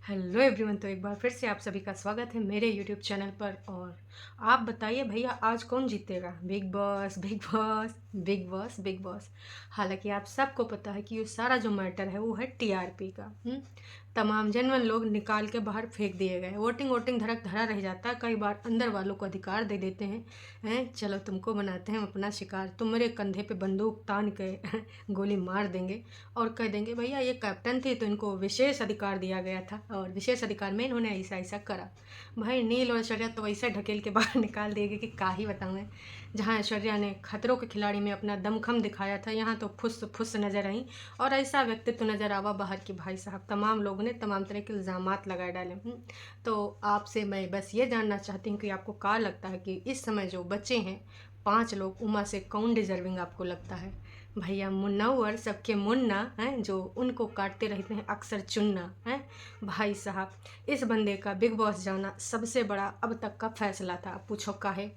Hello everyone. तो एक बार फिर से आप सभी का स्वागत है मेरे यूट्यूब चैनल पर। और आप बताइए भैया, आज कौन जीतेगा? Big boss, big boss, big boss, big boss. हालांकि आप सबको पता है कि ये सारा जो मैटर है वो है टीआरपी का। तमाम जेन्युइन लोग निकाल के बाहर फेंक दिए गए। वोटिंग वोटिंग धड़क धड़ा रह जाता है। कई बार अंदर वालों को अधिकार दे देते हैं चलो तुमको बनाते हैं अपना शिकार, तुम्हारे कंधे पे बंदूक तान के गोली मार देंगे और कह देंगे भैया ये कैप्टन थे तो इनको विशेष अधिकार दिया गया था और विशेष अधिकार में इन्होंने ऐसा ऐसा करा। भाई नील और ऐश्वर्या तो वैसे ढकेल के बाहर निकाल देगी कि का ही बताऊँ मैं। जहाँ ऐश्वर्या ने खतरों के खिलाड़ी में अपना दमखम दिखाया था, यहाँ तो फुस फुस नजर आई और ऐसा व्यक्तित्व नजर आवा बाहर की भाई साहब तमाम लोगों ने तमाम तरह के इल्ज़ामात लगा डाले। तो आपसे मैं बस ये जानना चाहती हूँ कि आपको क्या लगता है कि इस समय जो बच्चे हैं 5 लोग, उमा से कौन डिजर्विंग आपको लगता है? भैया मुन्नवर सबके मुन्ना हैं जो उनको काटते रहते हैं अक्सर चुन्ना हैं। भाई साहब इस बंदे का बिग बॉस जाना सबसे बड़ा अब तक का फैसला था। पूछो काहे?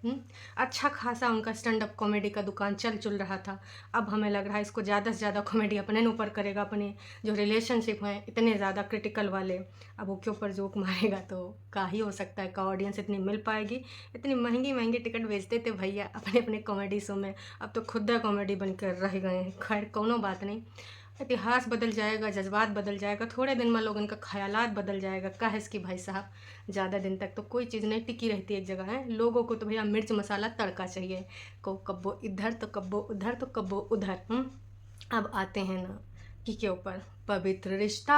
अच्छा खासा उनका स्टैंड अप कॉमेडी का दुकान चल रहा था। अब हमें लग रहा है इसको ज़्यादा से ज़्यादा कॉमेडी अपने ऊपर करेगा, अपने जो रिलेशनशिप हैं इतने ज़्यादा क्रिटिकल वाले, अब वो के ऊपर जोक मारेगा तो का ही हो सकता है का ऑडियंस इतनी मिल पाएगी। इतनी महंगी महंगी टिकट बेचते थे भैया अपने अपने कॉमेडी शो में, अब तो खुद कॉमेडी बनकर रह गए हैं। खैर कोनो बात नहीं, इतिहास बदल जाएगा, जज्बात बदल जाएगा, थोड़े दिन में लोगों का ख्यालात बदल जाएगा। काहे इसकी भाई साहब ज़्यादा दिन तक तो कोई चीज़ नहीं टिकी रहती एक जगह है। लोगों को तो भैया मिर्च मसाला तड़का चाहिए, को कब्बो इधर तो कब्बो उधर तो कब्बो उधर। अब आते हैं ना के ऊपर। पवित्र रिश्ता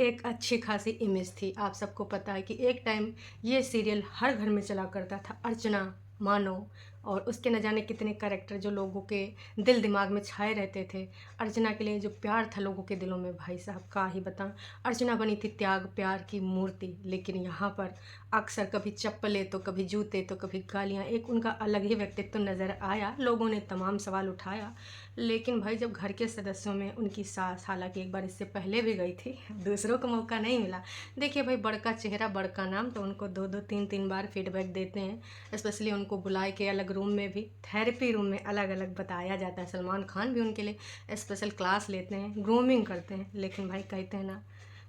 एक अच्छी खासी इमेज थी। आप सबको पता है कि एक टाइम ये सीरियल हर घर में चला करता था। अर्चना, मानो और उसके न जाने कितने कैरेक्टर जो लोगों के दिल दिमाग में छाए रहते थे। अर्चना के लिए जो प्यार था लोगों के दिलों में, भाई साहब का ही बताऊं। अर्चना बनी थी त्याग प्यार की मूर्ति, लेकिन यहाँ पर अक्सर कभी चप्पलें तो कभी जूते तो कभी गालियाँ, एक उनका अलग ही व्यक्तित्व नज़र आया। लोगों ने तमाम सवाल उठाया, लेकिन भाई जब घर के सदस्यों में उनकी सास, हालांकि एक बार इससे पहले भी गई थी, दूसरों को मौका नहीं मिला। देखिए भाई, बड़का चेहरा बड़का नाम, तो उनको दो दो तीन तीन बार फीडबैक देते हैं। स्पेशली उनको बुलाए के अलग रूम में भी, थेरेपी रूम में अलग अलग बताया जाता है। सलमान खान भी उनके लिए स्पेशल क्लास लेते हैं, ग्रूमिंग करते हैं। लेकिन भाई कहते हैं ना,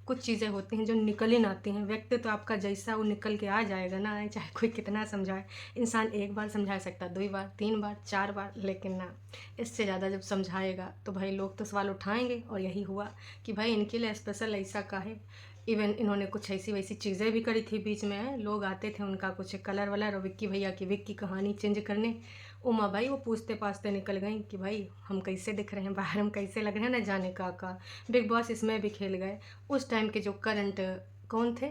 कुछ चीज़ें होती हैं जो निकल ही ना आती हैं। व्यक्ति तो आपका जैसा वो निकल के आ जाएगा ना, चाहे कोई कितना समझाए। इंसान एक बार समझा सकता, 2 बार, 3 बार, 4 बार, लेकिन ना, इससे ज़्यादा जब समझाएगा तो भाई लोग तो सवाल उठाएंगे। और यही हुआ कि भाई इनके लिए स्पेशल ऐसा का है। इवन इन्होंने कुछ ऐसी वैसी चीज़ें भी करी थी बीच में। लोग आते थे उनका कुछ कलर वलर और विक्की भैया की विक की कहानी चेंज करने। उमा भाई वो पूछते पाछते निकल गई कि भाई हम कैसे दिख रहे हैं बाहर, हम कैसे लग रहे हैं, ना जाने का। बिग बॉस इसमें भी खेल गए। उस टाइम के जो करंट कौन थे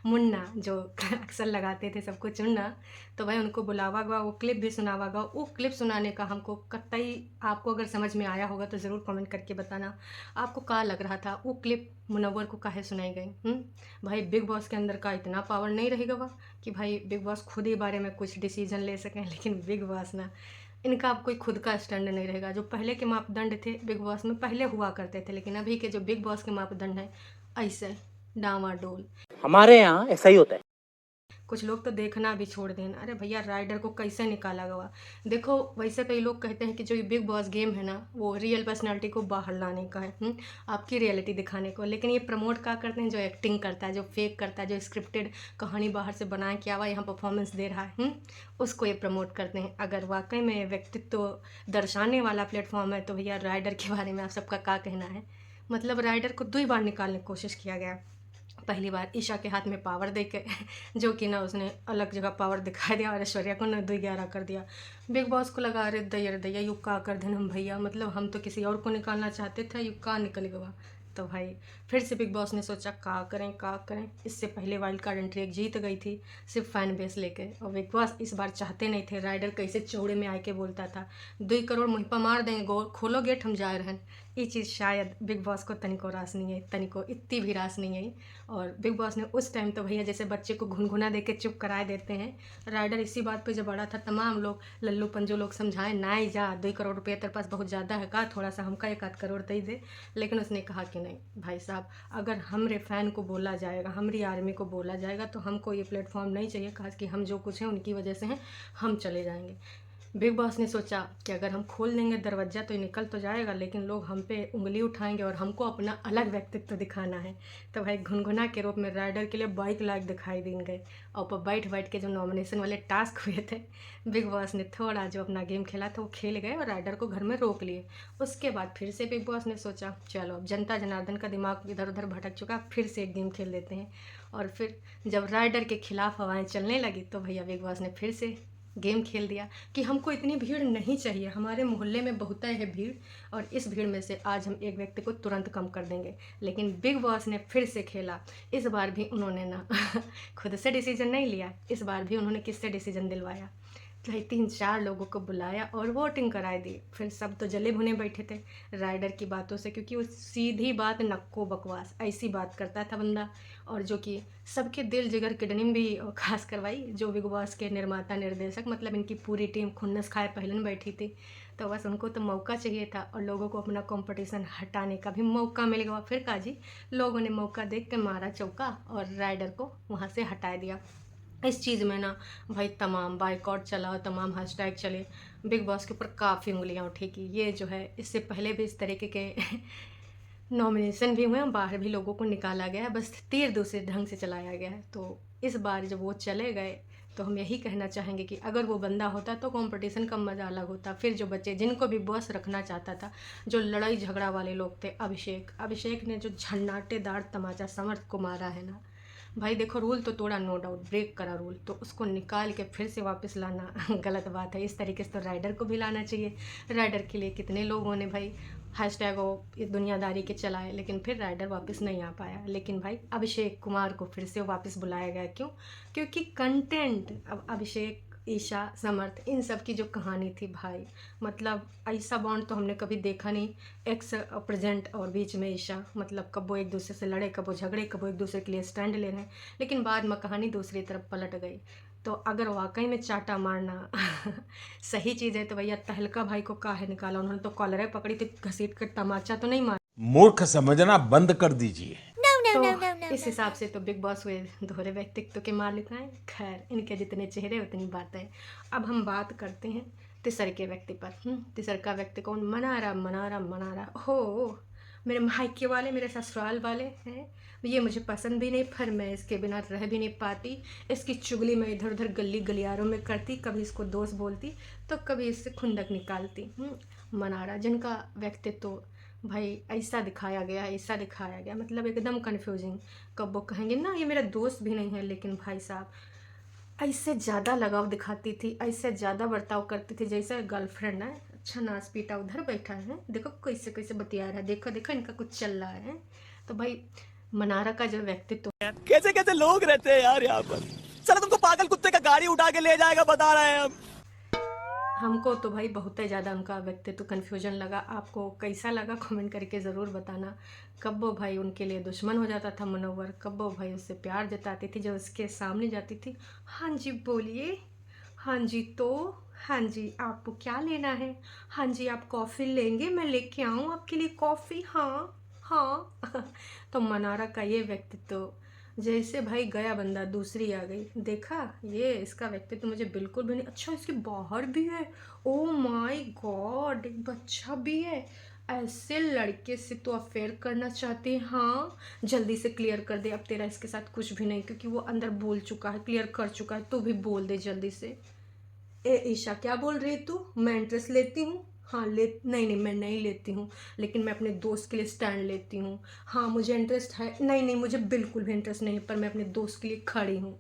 मुन्ना, जो अक्सर लगाते थे सबको चुनना, तो भाई उनको बुलावा गया, वो क्लिप भी सुनावा गया। वो क्लिप सुनाने का हमको कतई, आपको अगर समझ में आया होगा तो ज़रूर कमेंट करके बताना आपको क्या लग रहा था। वो क्लिप मुनव्वर को काहे सुनाई गई? भाई बिग बॉस के अंदर का इतना पावर नहीं रहेगा वह कि भाई बिग बॉस खुद ही बारे में कुछ डिसीजन ले सकें। लेकिन बिग बॉस ना, इनका अब कोई खुद का स्टैंड नहीं रहेगा। जो पहले के मापदंड थे बिग बॉस में पहले हुआ करते थे, लेकिन अभी के जो बिग बॉस के मापदंड हैं ऐसे डामाडोल। हमारे यहाँ ऐसा ही होता है। कुछ लोग तो देखना भी छोड़ दें। अरे भैया राइडर को कैसे निकाला गया? देखो वैसे कई लोग कहते हैं कि जो ये बिग बॉस गेम है ना, वो रियल पर्सनालिटी को बाहर लाने का है, आपकी रियलिटी दिखाने को। लेकिन ये प्रमोट क्या करते हैं? जो एक्टिंग करता है, जो फेक करता है, जो स्क्रिप्टेड कहानी बाहर से बना के आवा यहाँ परफॉर्मेंस दे रहा है, उसको ये प्रमोट करते हैं। अगर वाकई में व्यक्तित्व दर्शाने वाला प्लेटफॉर्म है तो भैया राइडर के बारे में आप सबका क्या कहना है? मतलब राइडर को 2 बार निकालने की कोशिश किया गया। पहली बार ईशा के हाथ में पावर दे के जो कि ना उसने अलग जगह पावर दिखा दिया और ऐश्वर्या को ना 2-11 कर दिया। बिग बॉस को लगा अरे दैया दैया युक्का कर देना हम भैया, मतलब हम तो किसी और को निकालना चाहते थे, युक्का निकल गया। तो भाई फिर से बिग बॉस ने सोचा का करें। इससे पहले वाइल्ड कार्ड एंट्री एक जीत गई थी सिर्फ फैन बेस लेके, और बिग बॉस इस बार चाहते नहीं थे। राइडर कैसे चौड़े में आके बोलता था 2 करोड़ मुँह पर मार देंगे, खोलो गेट हम जाए रहन। ये चीज़ शायद बिग बॉस को तनिको रास नहीं है, तनिको इतनी भी रास नहीं है। और बिग बॉस ने उस टाइम तो भैया जैसे बच्चे को घुनघुना दे के चुप कराए देते हैं। राइडर इसी बात पे जब बड़ा था, तमाम लोग लल्लू पंजो लोग समझाएं ना ही जा, 2 करोड़ रुपये तेरे पास बहुत ज़्यादा है का, थोड़ा सा हमका 1-8 करोड़ दे दे। लेकिन उसने कहा कि नहीं भाई साहब, अगर हमरे फैन को बोला जाएगा, हमारी आर्मी को बोला जाएगा तो हमको ये प्लेटफॉर्म नहीं चाहिए। खास कि हम जो कुछ है उनकी वजह से हैं, हम चले जाएंगे। बिग बॉस ने सोचा कि अगर हम खोल देंगे दरवाज़ा तो ये निकल तो जाएगा, लेकिन लोग हम पे उंगली उठाएंगे और हमको अपना अलग व्यक्तित्व दिखाना है। तो भाई घुनघुना के रूप में राइडर के लिए बाइक लायक दिखाई देंगे। और ऊपर बैठ बैठ के जो नॉमिनेशन वाले टास्क हुए थे, बिग बॉस ने थोड़ा जो अपना गेम खेला था वो खेल गए और राइडर को घर में रोक लिए। उसके बाद फिर से बिग बॉस ने सोचा चलो अब जनता जनार्दन का दिमाग इधर उधर भटक चुका, फिर से एक गेम खेल लेते हैं। और फिर जब राइडर के खिलाफ हवाएं चलने लगी तो भैया बिग बॉस ने फिर से गेम खेल दिया कि हमको इतनी भीड़ नहीं चाहिए, हमारे मोहल्ले में बहुत है भीड़ और इस भीड़ में से आज हम एक व्यक्ति को तुरंत कम कर देंगे। लेकिन बिग बॉस ने फिर से खेला। इस बार भी उन्होंने ना खुद से डिसीजन नहीं लिया, इस बार भी उन्होंने किससे डिसीजन दिलवाया, भाई 3-4 लोगों को बुलाया और वोटिंग कराई दी। फिर सब तो जले भुने बैठे थे राइडर की बातों से, क्योंकि वो सीधी बात नक्को बकवास ऐसी बात करता था बंदा, और जो कि सबके दिल जिगर किडनी भी खास करवाई। जो बिग बॉस के निर्माता निर्देशक मतलब इनकी पूरी टीम खुन्नस खाए पहलन बैठी थी, तो बस उनको तो मौका चाहिए था और लोगों को अपना कंपटीशन हटाने का भी मौका मिल गया। फिर काजी लोगों ने मौका देख के मारा चौका और राइडर को वहाँ से हटा दिया। इस चीज़ में ना भाई तमाम बाइकआउट चला और तमाम हैशटैग चले, बिग बॉस के ऊपर काफ़ी उंगलियां उठी कि ये जो है, इससे पहले भी इस तरीके के नॉमिनेशन भी हुए हैं, बाहर भी लोगों को निकाला गया है, बस तीर दूसरे ढंग से चलाया गया है। तो इस बार जब वो चले गए तो हम यही कहना चाहेंगे कि अगर वो बंदा होता तो कंपटीशन का मज़ा अलग होता। फिर जो बच्चे जिनको भी बॉस रखना चाहता था, जो लड़ाई झगड़ा वाले लोग थे, अभिषेक ने जो झन्नाटेदार तमाचा समर्थ को मारा है ना भाई, देखो रूल तो तोड़ा, नो डाउट ब्रेक करा रूल, तो उसको निकाल के फिर से वापस लाना गलत बात है। इस तरीके से तो राइडर को भी लाना चाहिए। राइडर के लिए कितने लोगों ने भाई हैशटैग वो दुनियादारी के चलाए, लेकिन फिर राइडर वापस नहीं आ पाया। लेकिन भाई अभिषेक कुमार को फिर से वापस बुलाया गया, क्यों? क्योंकि कंटेंट, अब अभिषेक, ईशा, समर्थ, इन सब की जो कहानी थी भाई, मतलब ऐसा बॉन्ड तो हमने कभी देखा नहीं। एक्स प्रेजेंट और बीच में ईशा, मतलब कब वो एक दूसरे से लड़े, कब वो झगड़े, कब वो एक दूसरे के लिए स्टैंड ले रहे हैं, लेकिन बाद में कहानी दूसरी तरफ पलट गई। तो अगर वाकई में चाटा मारना सही चीज़ है तो भैया तहलका भाई को काहे निकाला? उन्होंने तो कॉलरे पकड़ी थी, घसीट कर तमाचा तो नहीं मारा। मूर्ख समझना बंद कर दीजिए। तो इस हिसाब से तो बिग बॉस हुए दोहरे व्यक्तित्व के मालिक हैं। खैर, इनके जितने चेहरे उतनी बातें। अब हम बात करते हैं तीसरे के व्यक्ति पर। तीसर का व्यक्ति कौन? मनारा हो, मेरे मायके वाले, मेरे ससुराल वाले हैं। ये मुझे पसंद भी नहीं, पर मैं इसके बिना रह भी नहीं पाती। इसकी चुगली मैं इधर उधर गली गलियारों में करती, कभी इसको दोस्त बोलती तो कभी इससे खुंदक निकालती। मनारा, जिनका व्यक्तित्व भाई ऐसा दिखाया गया, मतलब एकदम कन्फ्यूजिंग। कब वो कहेंगे ना ये मेरा दोस्त भी नहीं है, लेकिन भाई साहब ऐसे ज़्यादा लगाव दिखाती थी, ऐसे ज़्यादा बर्ताव करती थी जैसे गर्लफ्रेंड है। अच्छा नाच पीटा उधर बैठा है, देखो कैसे कैसे बतिया रहा है, देखो इनका कुछ चल रहा है। तो भाई मनारा का जो व्यक्तित्व, कैसे कैसे लोग रहते हैं यार यहाँ पर। चलो तुमको पागल कुत्ते का गाड़ी उठा के ले जाएगा, बता रहे हैं हम। हमको तो भाई बहुत ही ज़्यादा उनका व्यक्तित्व कन्फ्यूजन लगा। आपको कैसा लगा कमेंट करके ज़रूर बताना। कब वो भाई उनके लिए दुश्मन हो जाता था मनोवर, कब वो भाई उससे प्यार जताती थी जब उसके सामने जाती थी। हाँ जी बोलिए, हाँ जी तो, हाँ जी आपको क्या लेना है, हाँ जी आप कॉफ़ी लेंगे, मैं लेके आऊँ आपके लिए कॉफ़ी, हाँ हाँ। तो मनारा का ये व्यक्तित्व, जैसे भाई गया बंदा दूसरी आ गई। देखा, ये इसका व्यक्तित्व मुझे बिल्कुल भी नहीं। अच्छा इसके बाहर भी है, ओ माय गॉड, एक बच्चा भी है। ऐसे लड़के से तो अफेयर करना चाहते हैं? हाँ, जल्दी से क्लियर कर दे, अब तेरा इसके साथ कुछ भी नहीं, क्योंकि वो अंदर बोल चुका है, क्लियर कर चुका है, तो भी बोल दे जल्दी से। ए ईशा, क्या बोल रही है तू? मैं इंटरेस्ट लेती हूँ? हाँ नहीं मैं नहीं लेती हूँ, लेकिन मैं अपने दोस्त के लिए स्टैंड लेती हूँ। हाँ मुझे इंटरेस्ट है, नहीं मुझे बिल्कुल भी इंटरेस्ट नहीं है, पर मैं अपने दोस्त के लिए खड़ी हूँ।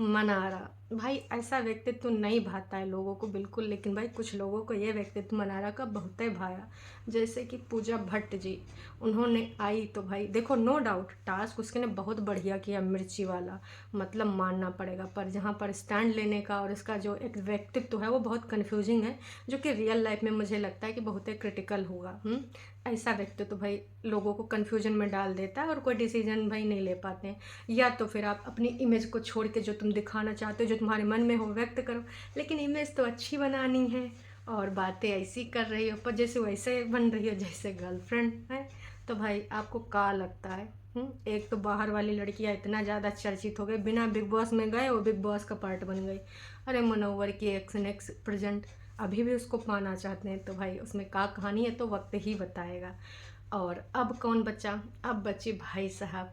मनारा भाई, ऐसा व्यक्तित्व नहीं भाता है लोगों को बिल्कुल, लेकिन भाई कुछ लोगों को ये व्यक्तित्व मनारा का बहुत ही भाया। जैसे कि पूजा भट्ट जी, उन्होंने आई तो भाई देखो, नो डाउट टास्क उसके ने बहुत बढ़िया किया, मिर्ची वाला, मतलब मानना पड़ेगा। पर जहाँ पर स्टैंड लेने का और इसका जो एक व्यक्तित्व है वो बहुत कन्फ्यूजिंग है, जो कि रियल लाइफ में मुझे लगता है कि बहुत ही क्रिटिकल होगा। ऐसा व्यक्तित्व तो भाई लोगों को कन्फ्यूजन में डाल देता है और कोई डिसीजन भाई नहीं ले पाते हैं। या तो फिर आप अपनी इमेज को छोड़ के जो तुम दिखाना चाहते हो, जो तुम्हारे मन में हो, व्यक्त करो, लेकिन इमेज तो अच्छी बनानी है और बातें ऐसी कर रही हो, पर जैसे वैसे बन रही हो जैसे गर्लफ्रेंड है। तो भाई आपको क्या लगता है? एक तो बाहर वाली लड़कियां इतना ज़्यादा चर्चित हो गई, बिना बिग बॉस में गए वो बिग बॉस का पार्ट बन गई। अरे मनोवर की एक्स प्रेजेंट अभी भी उसको पाना चाहते हैं। तो भाई उसमें क्या कहानी है तो वक्त ही बताएगा। और अब कौन बचा? अब बचे भाई साहब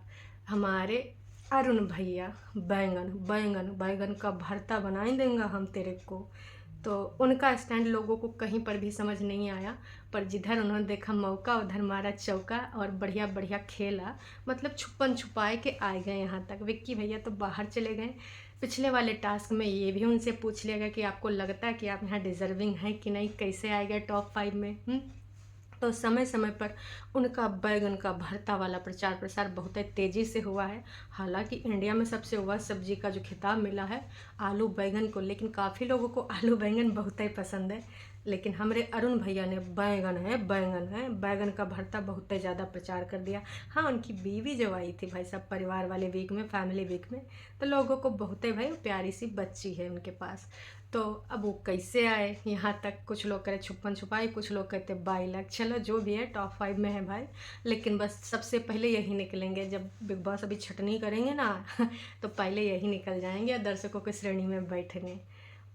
हमारे अरुण भैया। बैंगन बैंगन बैंगन का भरता बना ही देंगे हम तेरे को। तो उनका स्टैंड लोगों को कहीं पर भी समझ नहीं आया, पर जिधर उन्होंने देखा मौका उधर मारा चौका और बढ़िया बढ़िया खेला। मतलब छुपन छुपाए के आए गए यहाँ तक। विक्की भैया तो बाहर चले गए। पिछले वाले टास्क में ये भी उनसे पूछ लिया गया कि आपको लगता है कि आप यहाँ डिजर्विंग हैं कि नहीं, कैसे आए गए टॉप 5 में। तो समय समय पर उनका बैगन का भरता वाला प्रचार प्रसार बहुत तेज़ी से हुआ है। हालांकि इंडिया में सबसे वह सब्जी का जो खिताब मिला है आलू बैगन को, लेकिन काफ़ी लोगों को आलू बैगन बहुत ही पसंद है। लेकिन हमारे अरुण भैया ने बैगन का भरता बहुत ही ज़्यादा प्रचार कर दिया। हाँ, उनकी बीवी जो आई थी भाई साहब परिवार वाले वीक में, फैमिली वीक में, तो लोगों को बहुत ही भाई प्यारी सी बच्ची है उनके पास। तो अब वो कैसे आए यहाँ तक? कुछ लोग कह रहे छुपन छुपाई, कुछ लोग कहते 22 लाख। चलो जो भी है टॉप 5 में है भाई। लेकिन बस सबसे पहले यही निकलेंगे। जब बिग बॉस अभी छटनी करेंगे ना तो पहले यही निकल जाएंगे और दर्शकों की श्रेणी में बैठेंगे।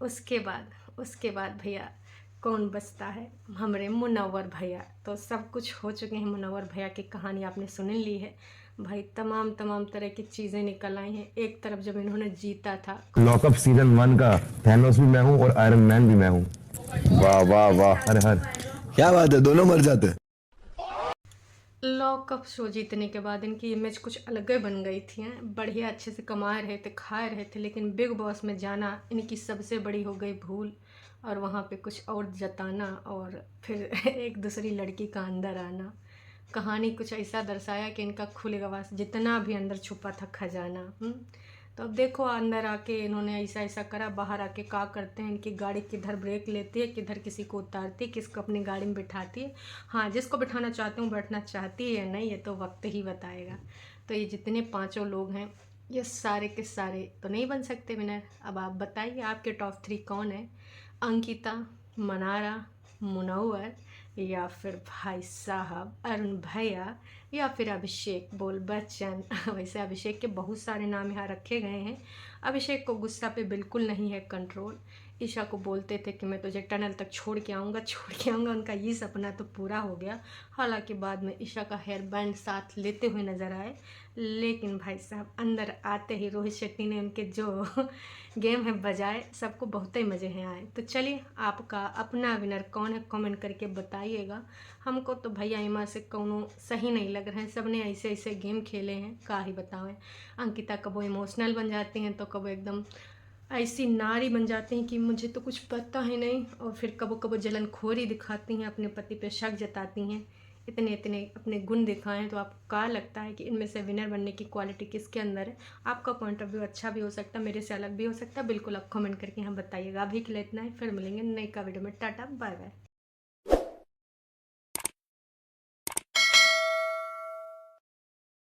उसके बाद भैया कौन बचता है? हमारे मुनव्वर भैया। तो सब कुछ हो चुके हैं। मुनव्वर भैया की कहानी आपने सुन ली है भाई। तमाम तरह की चीज़ें निकल आई हैं। एक तरफ जब इन्होंने जीता था लॉकअप सीजन 1 का थैनोस भी मैं हूँ और आयरन मैन भी मैं हूँ। वाह वाह वाह, हर हर क्या बात है, दोनों मर जाते हैं। लॉकअप शो जीतने के बाद इनकी इमेज कुछ अलग ही बन गई थी। बढ़िया अच्छे से कमा रहे थे, खा रहे थे, लेकिन बिग बॉस में जाना इनकी सबसे बड़ी हो गई भूल। और वहाँ पे कुछ और जताना और फिर एक दूसरी लड़की का अंदर आना। कहानी कुछ ऐसा दर्शाया कि इनका खुलेगा जितना भी अंदर छुपा था खजाना। तो अब देखो अंदर आके इन्होंने ऐसा ऐसा करा, बाहर आके क्या करते हैं। इनकी गाड़ी किधर ब्रेक लेती है, किधर किसी को उतारती है, किसको अपनी गाड़ी में बिठाती है। हाँ, जिसको बिठाना चाहते हूँ बैठना चाहती है या नहीं, ये तो वक्त ही बताएगा। तो ये जितने पाँचों लोग हैं ये सारे के सारे तो नहीं बन सकते विनर। अब आप बताइए आपके टॉप 3 कौन है? अंकिता, मनारा, मुनव्वर या फिर भाई साहब अरुण भैया या फिर अभिषेक बोल बच्चन। वैसे अभिषेक के बहुत सारे नाम यहाँ रखे गए हैं। अभिषेक को गुस्सा पे बिल्कुल नहीं है कंट्रोल। ईशा को बोलते थे कि मैं तुझे टनल तक छोड़ के आऊँगा। उनका ये सपना तो पूरा हो गया। हालांकि बाद में ईशा का हेयर बैंड साथ लेते हुए नज़र आए। लेकिन भाई साहब अंदर आते ही रोहित शेट्टी ने उनके जो गेम है बजाए, सबको बहुत ही मज़े हैं आए। तो चलिए आपका अपना विनर कौन है कमेंट करके बताइएगा। हमको तो भैया इमा से कौनों सही नहीं लग रहे हैं। सब ने ऐसे ऐसे गेम खेले हैं, क्या ही बताएं। अंकिता कबो इमोशनल बन जाती हैं तो कबो एकदम ऐसी नारी बन जाती हैं कि मुझे तो कुछ पता ही नहीं। और फिर कबो कबो जलनखोरी दिखाती हैं, अपने पति पे शक जताती हैं। इतने इतने अपने गुण दिखाएं। तो आपको क्या लगता है कि इनमें से विनर बनने की क्वालिटी किसके अंदर है? आपका पॉइंट ऑफ व्यू अच्छा भी हो सकता है, मेरे से अलग भी हो सकता है। बिल्कुल आप कमेंट करके यहाँ बताइएगा। अभी के लिए इतना ही, फिर मिलेंगे नई का वीडियो में। Tata bye bye.